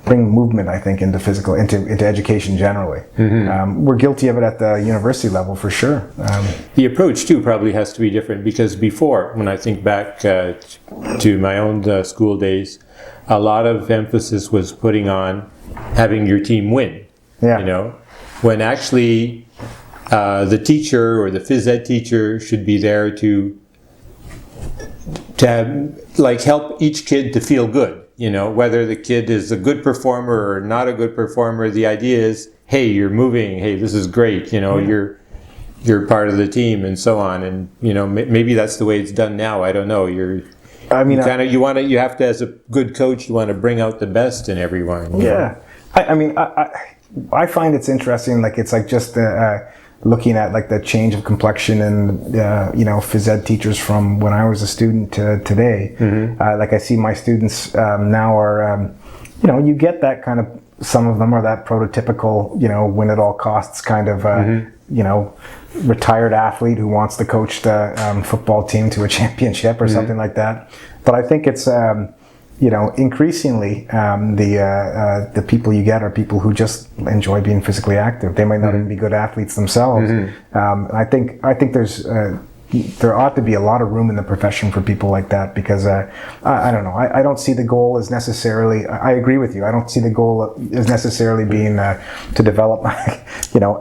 bring movement, I think, into education generally. We're guilty of it at the university level for sure. The approach too probably has to be different, because before, when I think back to my own school days, a lot of emphasis was putting on having your team win. When actually the teacher or the phys ed teacher should be there to have, like, help each kid to feel good. Whether the kid is a good performer or not a good performer, the idea is, hey, you're moving, hey, this is great, you're part of the team, and so on. And maybe that's the way it's done now. I don't know. You have to, as a good coach, you want to bring out the best in everyone. I find it's interesting. Like it's like just looking at like the change of complexion and phys ed teachers from when I was a student to today. Like I see my students now are you get that kind of, some of them are that prototypical win at all costs kind of retired athlete who wants to coach the football team to a championship or something like that. But I think it's increasingly the people you get are people who just enjoy being physically active. They might not even be good athletes themselves. I think there ought to be a lot of room in the profession for people like that, because I don't know. I don't see the goal as necessarily. I agree with you. I don't see the goal as necessarily being to develop,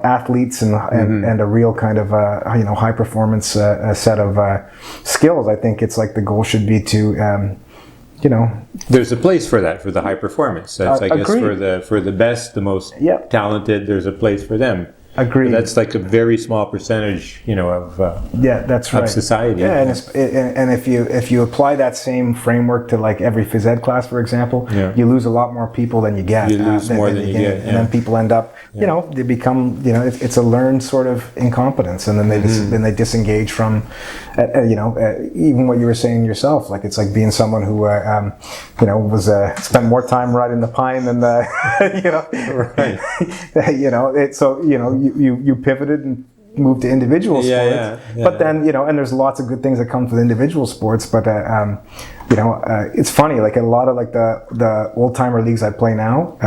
athletes and a real kind of high performance set of skills. I think it's like the goal should be to. There's a place for that, for the high performance. That's I guess agreed. for the best, the most talented. There's a place for them. Agreed. But that's like a very small percentage, of that's right. of society. Yeah, and if you apply that same framework to like every phys ed class, for example, you lose a lot more people than you get. You lose more than you get, and then people end up, they become, it's a learned sort of incompetence, and then they disengage from, even what you were saying yourself. Like it's like being someone who, was spent more time riding the pine than Right. You pivoted and moved to individual sports, but then and there's lots of good things that come with individual sports. But it's funny. Like a lot of like the old timer leagues I play now,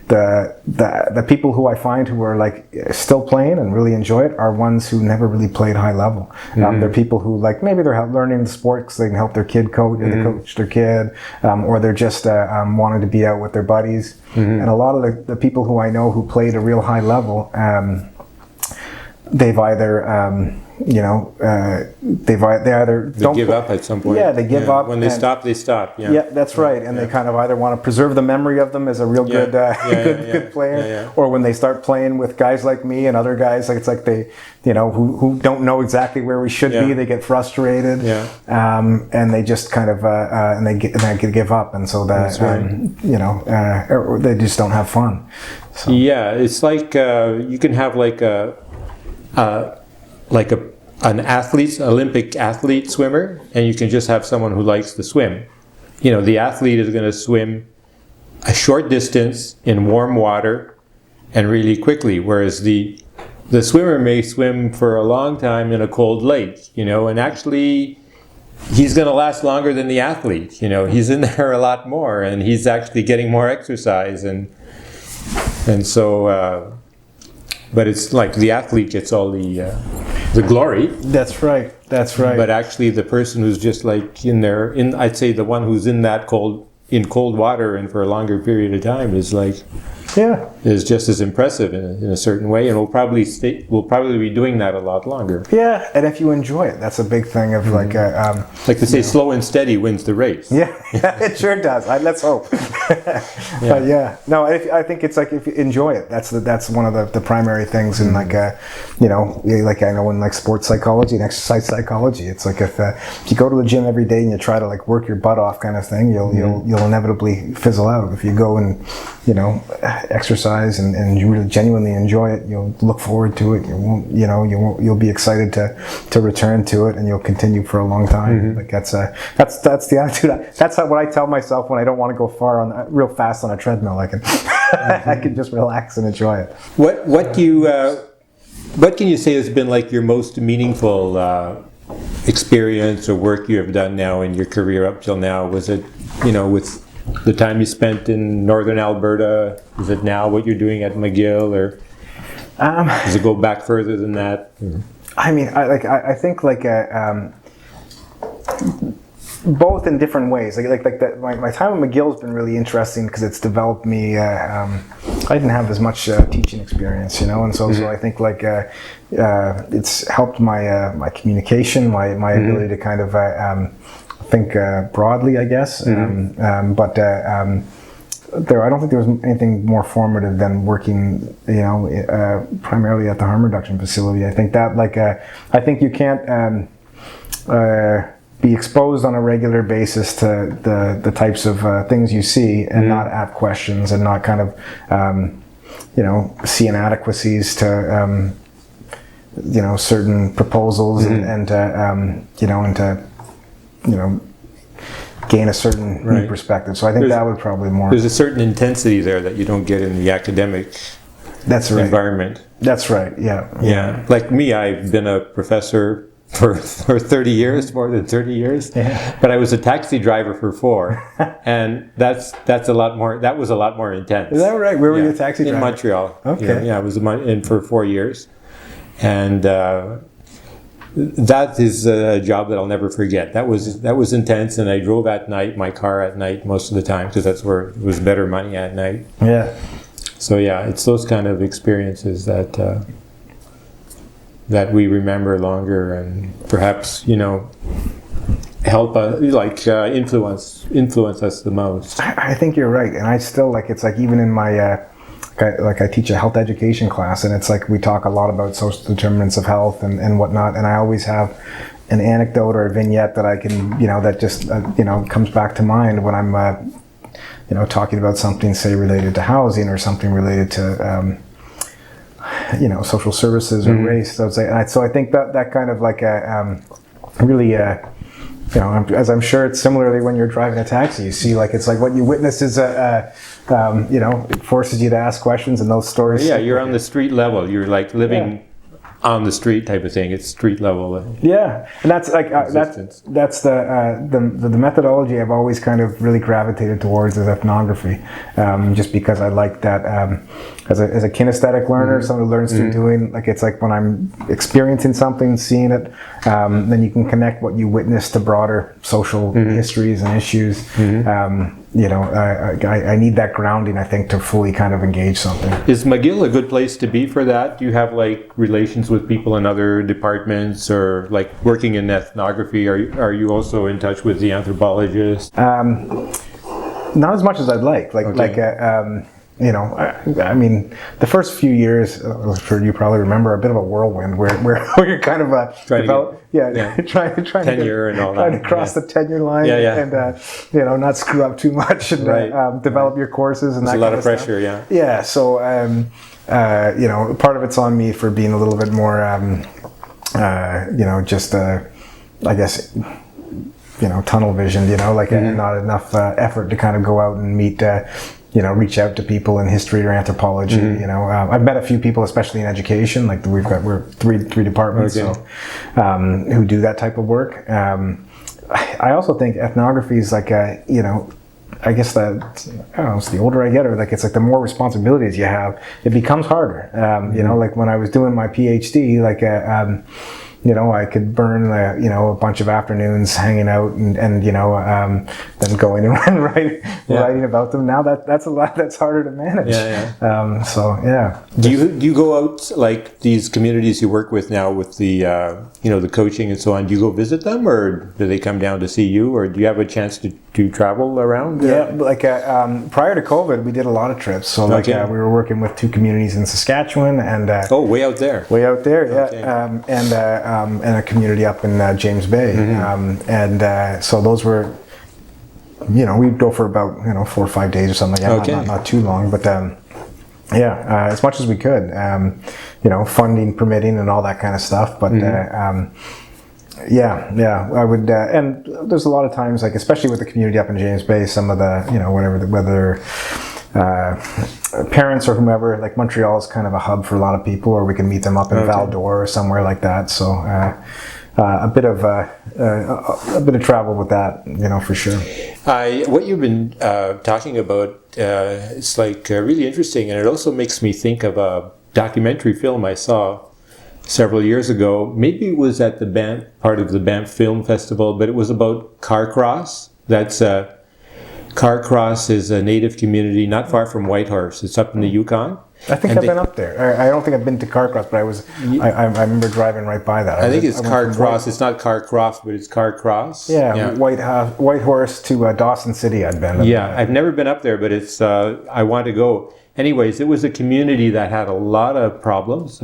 the people who I find who are like still playing and really enjoy it are ones who never really played high level. They're people who like maybe they're learning the sport because they can help their kid coach, coach their kid, or they're just wanting to be out with their buddies. And a lot of the people who I know who played a real high level, they've either they either don't give up at some point. Yeah, they give up. When they stop, they stop. Yeah, that's right. And they kind of either want to preserve the memory of them as a real good player, or when they start playing with guys like me and other guys, like it's like they, who don't know exactly where we should be. They get frustrated, and they just kind of and they give up, and so that or they just don't have fun. So. Yeah, it's like you can have like an Olympic athlete swimmer, and you can just have someone who likes to swim. The athlete is going to swim a short distance in warm water and really quickly, whereas the swimmer may swim for a long time in a cold lake, and actually he's going to last longer than the athlete. He's in there a lot more, and he's actually getting more exercise, and so. But it's like the athlete gets all the glory. That's right. That's right. But actually, the person who's just like I'd say the one who's in cold water and for a longer period of time is like, is just as impressive in a certain way, and we'll probably be doing that a lot longer. Yeah, and if you enjoy it, that's a big thing of like they say, slow and steady wins the race. Yeah, it sure does. Let's hope. But I think it's like if you enjoy it, that's one of the primary things in like like I know in like sports psychology and exercise psychology, it's like if you go to the gym every day and you try to like work your butt off kind of thing, you'll inevitably fizzle out. If you go and exercise and you really genuinely enjoy it, you'll look forward to it. You'll be excited to return to it, and you'll continue for a long time. Like that's the attitude. That's what I tell myself when I don't want to go real fast on a treadmill. I can I can just relax and enjoy it. What can you say has been like your most meaningful experience or work you have done now in your career up till now? Was it with the time you spent in northern Alberta? Is it now what you're doing at McGill, or does it go back further than that? I mean, I think like both in different ways. Like that. My time at McGill has been really interesting because it's developed me. I didn't have as much teaching experience, and so I think like it's helped my communication, my ability to kind of think broadly, I guess. But I don't think there was anything more formative than working, primarily at the harm reduction facility. I think that I think you can't be exposed on a regular basis to the types of things you see and not have questions and not kind of see inadequacies to certain proposals and to gain a certain new perspective. So I think that would probably more. There's a certain intensity there that you don't get in the academic That's right. environment. That's right. Yeah. Yeah. Like me, I've been a professor for 30 years, more than 30 years. Yeah. But I was a taxi driver for 4. And that's a lot more, that was a lot more intense. Is that right? Where were you Yeah. a taxi driver? In Montreal. Okay. Yeah, I was in for 4 years. And that is a job that I'll never forget. That was intense, and I drove at night, my car at night most of the time, because that's where it was better money at night. Yeah. So yeah, it's those kind of experiences that that we remember longer, and perhaps help influence us the most. I think you're right, and I still it's like even in my I teach a health education class, and it's like we talk a lot about social determinants of health and whatnot, and I always have an anecdote or a vignette that I can that just comes back to mind when I'm talking about something, say, related to housing or something related to social services or race. So I think that kind of like a really as I'm sure it's similarly when you're driving a taxi, you see it's like what you witness is it forces you to ask questions, and those stories. Yeah, you're on the street level. You're like living on the street type of thing. It's street level. Yeah, and that's like that's the methodology I've always kind of really gravitated towards is ethnography, just because I like that as a kinesthetic learner, someone who learns through doing. It's like when I'm experiencing something, seeing it, then you can connect what you witness to broader social histories and issues. I need that grounding, I think, to fully kind of engage something. Is McGill a good place to be for that? Do you have relations with people in other departments, or working in ethnography? Are you also in touch with the anthropologists? Not as much as I'd like. I mean, the first few years, I'm sure you probably remember, a bit of a whirlwind where you're kind of trying to cross the tenure line and not screw up too much and develop your courses and There's that a lot kind of pressure, stuff. Yeah. So part of it's on me for being a little bit more I guess tunnel visioned, and not enough effort to kind of go out and meet reach out to people in history or anthropology. I've met a few people, especially in education. We're three departments who do that type of work. I also think ethnography is I guess that it's the older I get, or it's the more responsibilities you have, it becomes harder. When I was doing my PhD, I could burn a bunch of afternoons hanging out and then going and writing about them. Now that's a lot that's harder to manage. Do you go out these communities you work with now with the the coaching and so on? Do you go visit them, or do they come down to see you, or do you have a chance to travel around? Prior to COVID, we did a lot of trips. So we were working with 2 communities in Saskatchewan and way out there. Way out there, and a community up in James Bay. So those were, we'd go for about 4 or 5 days or something like that. Not too long, but as much as we could. Funding, permitting, and all that kind of stuff. But I would. And there's a lot of times, especially with the community up in James Bay, some of the whether parents or whomever, Montreal is kind of a hub for a lot of people, or we can meet them up in Val-d'Or or somewhere like that. So a bit of travel with that, for sure. What you've been talking about is really interesting, and it also makes me think of a documentary film I saw several years ago. Maybe it was at the Banff, part of the Banff Film Festival, but it was about Carcross. Carcross is a native community not far from Whitehorse. It's up in the Yukon. I think I've been up there. I don't think I've been to Carcross, but I remember driving right by that. I think it's Carcross. It's not Carcroft, but it's Carcross. Yeah. Whitehorse to Dawson City I'd been. I've never been up there, but it's I want to go. Anyways, it was a community that had a lot of problems.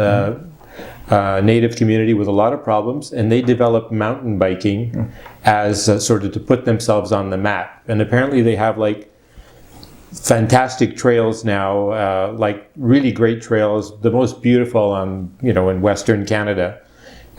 Native community with a lot of problems, and they developed mountain biking as sort of to put themselves on the map. And apparently they have fantastic trails now, really great trails, the most beautiful in Western Canada.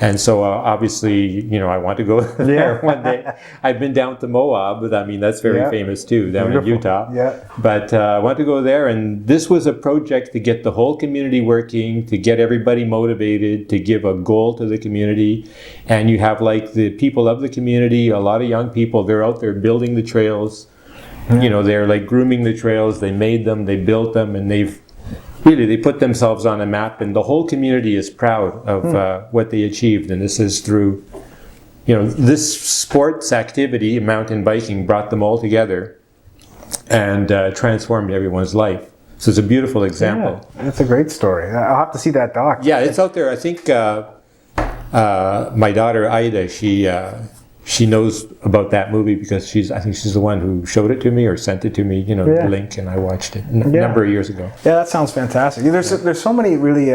And so obviously, I want to go there one day. I've been down to Moab, but I mean, that's very famous too, down in Utah. Yeah. But I want to go there, and this was a project to get the whole community working, to get everybody motivated, to give a goal to the community. And you have like the people of the community, a lot of young people, they're out there building the trails. They're like grooming the trails, they made them, they built them, and they put themselves on a map, and the whole community is proud of what they achieved. And this is through, this sports activity, mountain biking, brought them all together and transformed everyone's life. So it's a beautiful example. Yeah, it's a great story. I'll have to see that doc. Yeah, it's out there. I think my daughter Ida, she knows about that movie because I think she's the one who showed it to me or sent it to me, the link, and I watched it a number of years ago. Yeah, that sounds fantastic. There's so many really,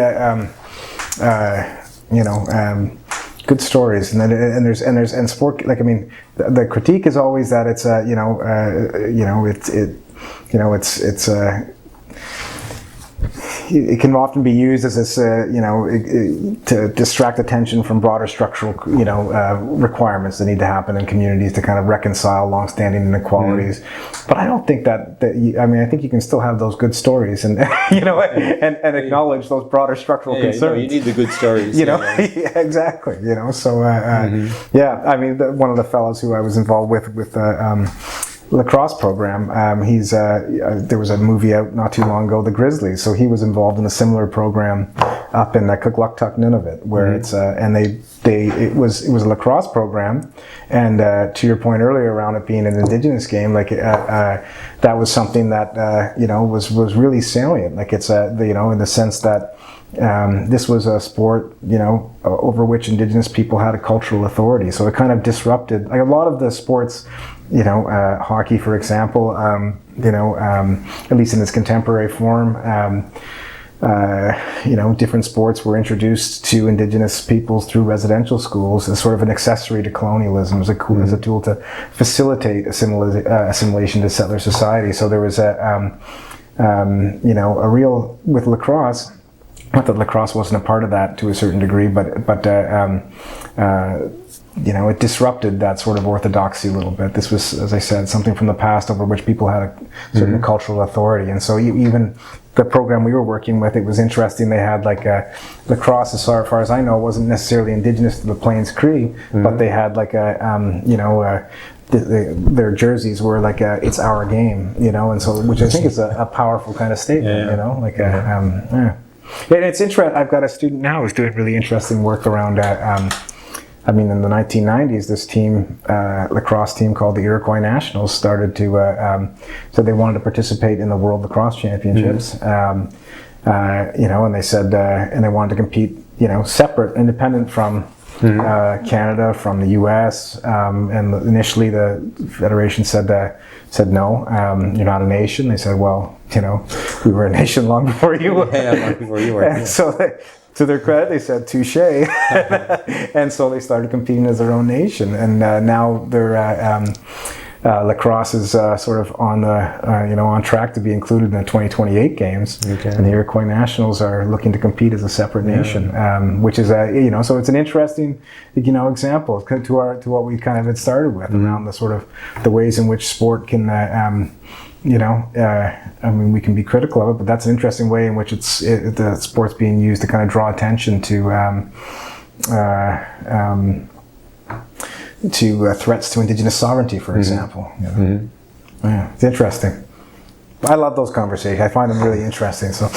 good stories, and sport. Like, I mean, the critique is always that it's it can often be used as this, to distract attention from broader structural, requirements that need to happen in communities to kind of reconcile long-standing inequalities. But I don't think I think you can still have those good stories and, and acknowledge those broader structural concerns. You need the good stories. Yeah, exactly. So, I mean, one of the fellows who I was involved with lacrosse program, there was a movie out not too long ago, The Grizzlies, so he was involved in a similar program up in Kugluktuk, Nunavut, where it's it was a lacrosse program, and to your point earlier around it being an indigenous game, like that was something that was really salient. Like it's in the sense that this was a sport, over which indigenous people had a cultural authority. So it kind of disrupted, like a lot of the sports, hockey, for example, at least in its contemporary form, different sports were introduced to indigenous peoples through residential schools as sort of an accessory to colonialism, as a tool to facilitate assimilation to settler society. So there was a real, with lacrosse, not that lacrosse wasn't a part of that to a certain degree, but it disrupted that sort of orthodoxy a little bit. This was, as I said, something from the past over which people had a certain cultural authority. And so even the program we were working with, it was interesting. They had like lacrosse, as far as I know, wasn't necessarily indigenous to the Plains Cree, but they had like their jerseys were like it's our game, and so, which I think is a powerful kind of statement, And it's interesting. I've got a student now who's doing really interesting work around. In the 1990s, this team, lacrosse team called the Iroquois Nationals, started to. So they wanted to participate in the World Lacrosse Championships, and they said, and they wanted to compete, separate, independent from Canada, from the U.S. And initially, the federation said no, you're not a nation. They said, well, we were a nation long before you were. Yeah, long before you were. And so to their credit, they said touche, and so they started competing as their own nation. And now they're lacrosse is sort of on the on track to be included in the 2028 games. Okay. And the Iroquois Nationals are looking to compete as a separate nation, which is so it's an interesting example to what we kind of had started with around the sort of the ways in which sport can we can be critical of it, but that's an interesting way in which the sport's being used to kind of draw attention to threats to indigenous sovereignty, for example. Yeah, it's interesting. I love those conversations. I find them really interesting. So,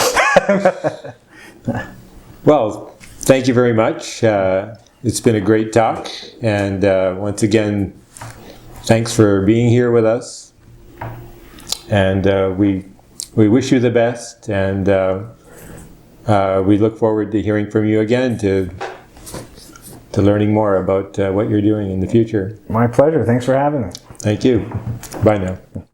well, thank you very much. It's been a great talk, and once again, thanks for being here with us. And we wish you the best, and we look forward to hearing from you again, to learning more about what you're doing in the future. My pleasure. Thanks for having me. Thank you. Bye now.